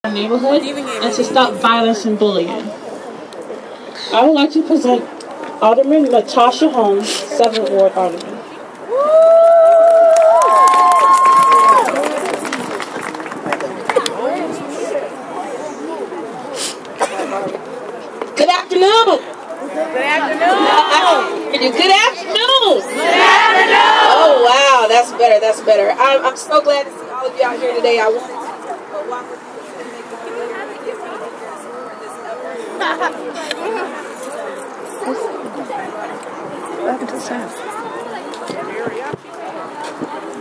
our neighborhood and to stop violence and bullying. I would like to present Alderman Natasha Holmes, 7th Ward Alderman. Good afternoon. Good afternoon. Good afternoon. Good afternoon. Oh wow, that's better. That's better. I'm so glad to see all of you out here today. I wanted to walk with you and make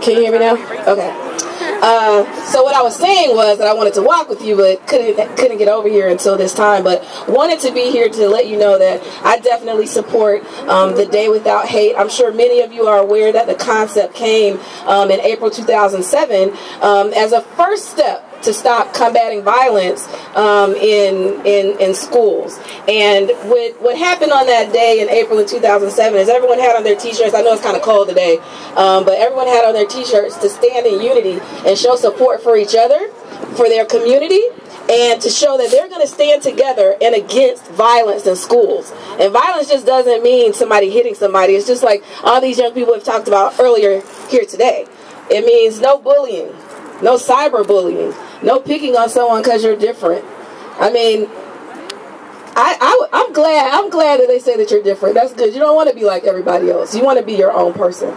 Can you hear me now? Okay. So what I was saying was that I wanted to walk with you, but couldn't get over here until this time. But wanted to be here to let you know that I definitely support the Day Without Hate. I'm sure many of you are aware that the concept came in April 2007 as a first step to stop combating violence in schools. And what happened on that day in April of 2007 is everyone had on their t-shirts, I know it's kind of cold today, but everyone had on their t-shirts to stand in unity and show support for each other, for their community, and to show that they're going to stand together and against violence in schools. And violence just doesn't mean somebody hitting somebody. It's just like all these young people have talked about earlier here today. It means no bullying, no cyberbullying, no picking on someone because you're different. I mean, I'm glad that they say that you're different. That's good. You don't want to be like everybody else. You want to be your own person.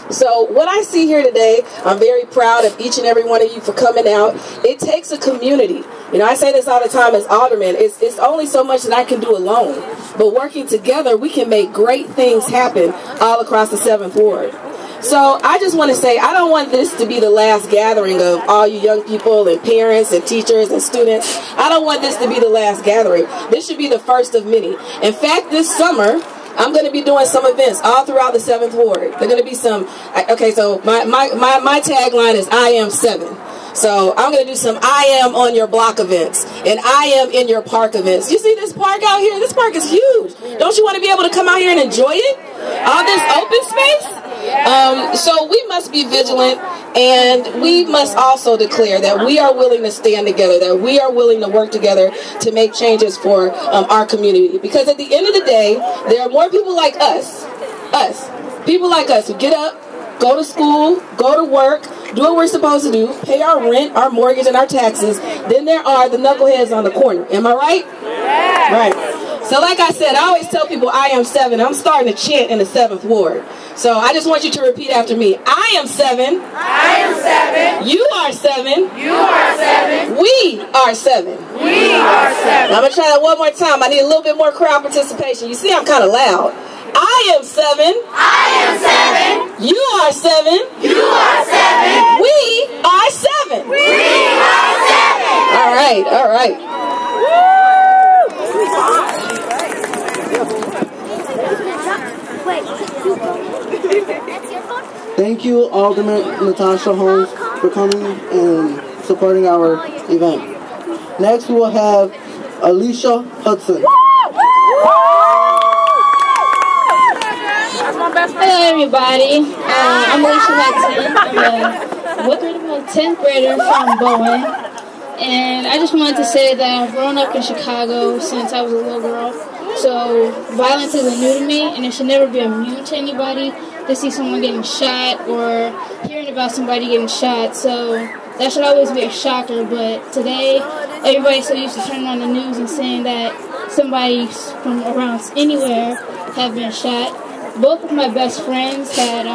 So what I see here today, I'm very proud of each and every one of you for coming out. It takes a community. You know, I say this all the time as alderman. It's only so much that I can do alone. But working together, we can make great things happen all across the 7th Ward. So I just want to say, I don't want this to be the last gathering of all you young people and parents and teachers and students. I don't want this to be the last gathering. This should be the first of many. In fact, this summer, I'm going to be doing some events all throughout the 7th Ward. There are going to be some, okay, so my tagline is I am 7. So I'm going to do some I am on your block events and I am in your park events. You see this park out here? This park is huge. Don't you want to be able to come out here and enjoy it? All this open space? So we must be vigilant, and we must also declare that we are willing to stand together, that we are willing to work together to make changes for our community. Because at the end of the day, there are more people like us, people like us who get up, go to school, go to work, do what we're supposed to do, pay our rent, our mortgage, and our taxes, then there are the knuckleheads on the corner. Am I right? Yeah. Right. So like I said, I always tell people I am 7. I'm starting to chant in the 7th Ward. So I just want you to repeat after me. I am 7. I am 7. You are 7. You are 7. We are 7. We are 7. I'm going to try that one more time. I need a little bit more crowd participation. You see, I'm kind of loud. I am 7. I am 7. You are 7. You are 7. We are 7. We are 7. All right, all right. Thank you, Alderman Natasha Holmes, for coming and supporting our event. Next, we will have Alicia Hudson. Hello, everybody. I'm Alicia Hudson. I'm a 10th grader from Bowen. And I just wanted to say that I've grown up in Chicago since I was a little girl. So violence isn't new to me, and it should never be immune to anybody to see someone getting shot or hearing about somebody getting shot. So that should always be a shocker. But today, everybody's so used to turning on the news and saying that somebody from around anywhere have been shot. Both of my best friends had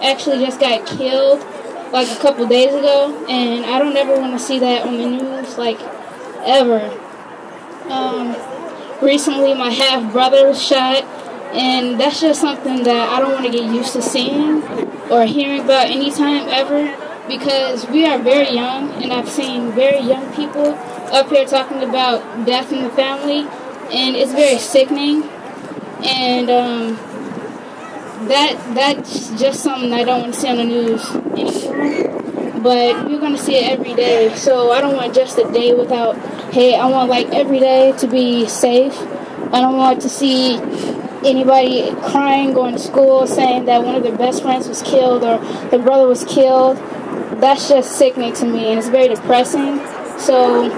actually just got killed like a couple days ago, and I don't ever want to see that on the news, like, ever. Recently, my half-brother was shot, and that's just something that I don't want to get used to seeing or hearing about anytime ever, because we are very young, and I've seen very young people up here talking about death in the family, and it's very sickening, and that's just something I don't want to see on the news anymore. But we're going to see it every day, so I don't want just a day without hate. I want, like, every day to be safe. I don't want to see anybody crying, going to school, saying that one of their best friends was killed or their brother was killed. that's just sickening to me, and it's very depressing. So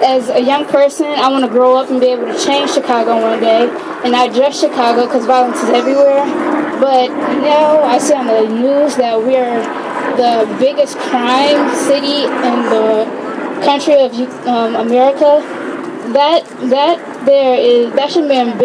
as a young person, I want to grow up and be able to change Chicago one day, and not just Chicago, because violence is everywhere. But now I see on the news that we are the biggest crime city in the country of America. That should be embarrassing.